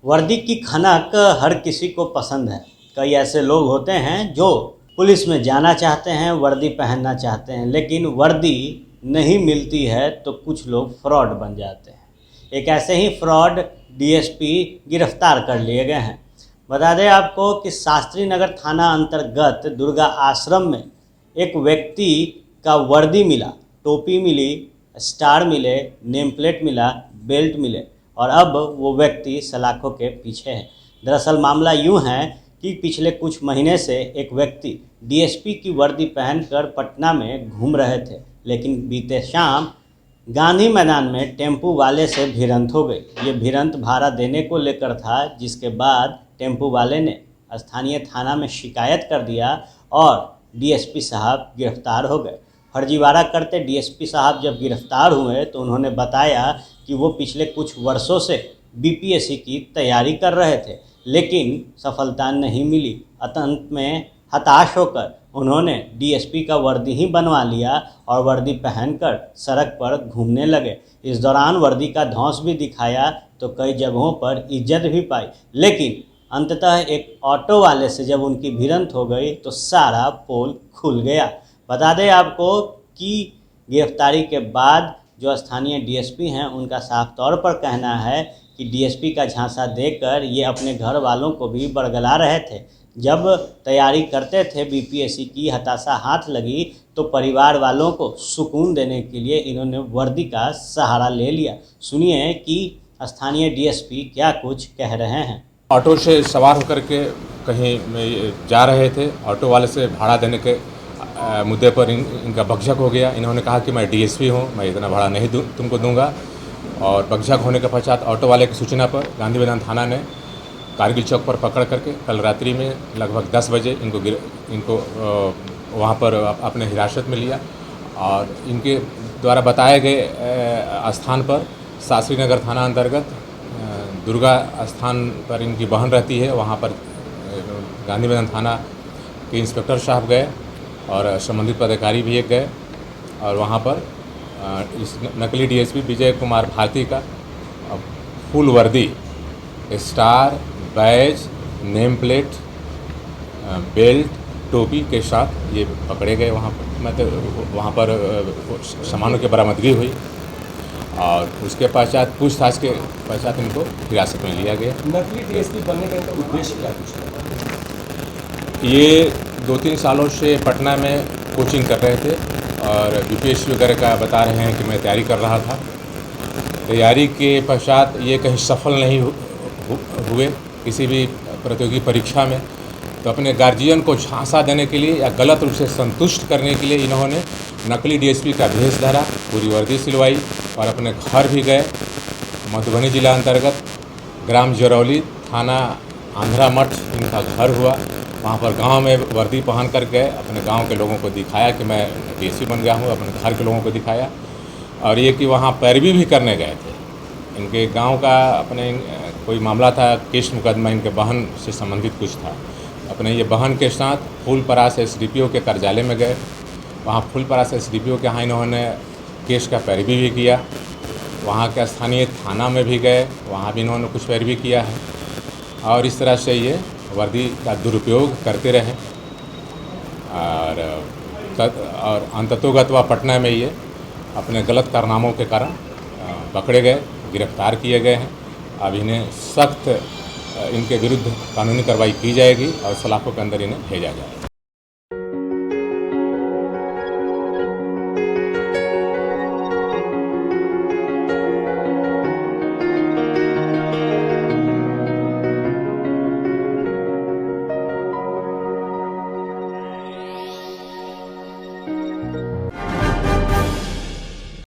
वर्दी की खनक हर किसी को पसंद है। कई ऐसे लोग होते हैं जो पुलिस में जाना चाहते हैं, वर्दी पहनना चाहते हैं, लेकिन वर्दी नहीं मिलती है तो कुछ लोग फ्रॉड बन जाते हैं। एक ऐसे ही फ्रॉड डीएसपी गिरफ्तार कर लिए गए हैं। बता दें आपको कि शास्त्री नगर थाना अंतर्गत दुर्गा आश्रम में एक व्यक्ति का वर्दी मिला, टोपी मिली, स्टार मिले, नेम प्लेट मिला, बेल्ट मिले और अब वो व्यक्ति सलाखों के पीछे है। दरअसल मामला यूं है कि पिछले कुछ महीने से एक व्यक्ति डीएसपी की वर्दी पहनकर पटना में घूम रहे थे, लेकिन बीते शाम गांधी मैदान में टेम्पू वाले से भिड़ंत हो गई। ये भिड़ंत भाड़ा देने को लेकर था, जिसके बाद टेम्पू वाले ने स्थानीय थाना में शिकायत कर दिया और डीएसपी साहब गिरफ्तार हो गए। फर्जीवाड़ा करते डीएसपी साहब जब गिरफ्तार हुए तो उन्होंने बताया कि वो पिछले कुछ वर्षों से बीपीएससी की तैयारी कर रहे थे, लेकिन सफलता नहीं मिली। अंत में हताश होकर उन्होंने डीएसपी का वर्दी ही बनवा लिया और वर्दी पहनकर सड़क पर घूमने लगे। इस दौरान वर्दी का धौंस भी दिखाया तो कई जगहों पर इज्जत भी पाई, लेकिन अंततः एक ऑटो वाले से जब उनकी भिड़ंत हो गई तो सारा पोल खुल गया। बता दें आपको कि गिरफ्तारी के बाद जो स्थानीय डीएसपी हैं उनका साफ तौर पर कहना है कि डीएसपी का झांसा देकर ये अपने घर वालों को भी बरगला रहे थे। जब तैयारी करते थे बीपीएससी की, हताशा हाथ लगी तो परिवार वालों को सुकून देने के लिए इन्होंने वर्दी का सहारा ले लिया। सुनिए कि स्थानीय डीएसपी क्या कुछ कह रहे हैं। ऑटो से सवार होकर के कहीं जा रहे थे। ऑटो वाले से भाड़ा देने के मुद्दे पर इनका बकझक हो गया। इन्होंने कहा कि मैं डीएसपी हूँ, मैं इतना भाड़ा नहीं तुमको दूंगा। और बकझक होने के पश्चात ऑटो वाले की सूचना पर गांधी मैदान थाना ने कारगिल चौक पर पकड़ करके कल रात्रि में लगभग 10 बजे इनको वहाँ पर अपने हिरासत में लिया और इनके द्वारा बताए गए स्थान पर शास्त्री नगर थाना अंतर्गत दुर्गा स्थान पर इनकी बहन रहती है। वहाँ पर गांधी मैदान थाना के इंस्पेक्टर साहब गए और संबंधित पदाधिकारी भी एक गए और वहाँ पर इस नकली डीएसपी विजय कुमार भारती का फुल वर्दी, star, badge, name plate, belt, टोपी के साथ ये पकड़े गए। वहाँ पर सामानों की बरामदगी हुई और उसके पश्चात पूछताछ के पश्चात इनको हिरासत में लिया गया। नकली डीएसपी बनने का उद्देश्य क्या कुछ? ये 2-3 सालों से पटना में कोचिंग कर रहे थे और बीपीएससी वगैरह का बता रहे हैं कि मैं तैयारी कर रहा था। तैयारी के पश्चात ये कहीं सफल नहीं हुए किसी भी प्रतियोगी परीक्षा में, तो अपने गार्जियन को झांसा देने के लिए या गलत रूप से संतुष्ट करने के लिए इन्होंने नकली डीएसपी का भेष धरा, पूरी वर्दी सिलवाई और अपने घर भी गए। मधुबनी जिला अंतर्गत ग्राम जरौली, थाना आंध्रा मठ इनका घर हुआ। वहाँ पर गांव में वर्दी पहन कर गए, अपने गांव के लोगों को दिखाया कि मैं डीएसपी बन गया हूँ, अपने घर के लोगों को दिखाया। और ये कि वहाँ पैरवी भी करने गए थे। इनके गांव का अपने कोई मामला था, केस मुकदमा इनके बहन से संबंधित कुछ था। अपने ये बहन के साथ फूलपरास एसडीपीओ के कार्यालय में गए। वहाँ फूलपरास एसडीपीओ के यहाँ इन्होंने केस का पैरवी भी किया। वहाँ के स्थानीय थाना में भी गए, वहाँ भी इन्होंने कुछ पैरवी किया है और इस तरह से ये वर्दी का दुरुपयोग करते रहे और अंततोगत्वा पटना में ये अपने गलत कारनामों के कारण पकड़े गए, गिरफ्तार किए गए हैं। अब इन्हें सख्त इनके विरुद्ध कानूनी कार्रवाई की जाएगी और सलाखों के अंदर इन्हें भेजा जाएगा।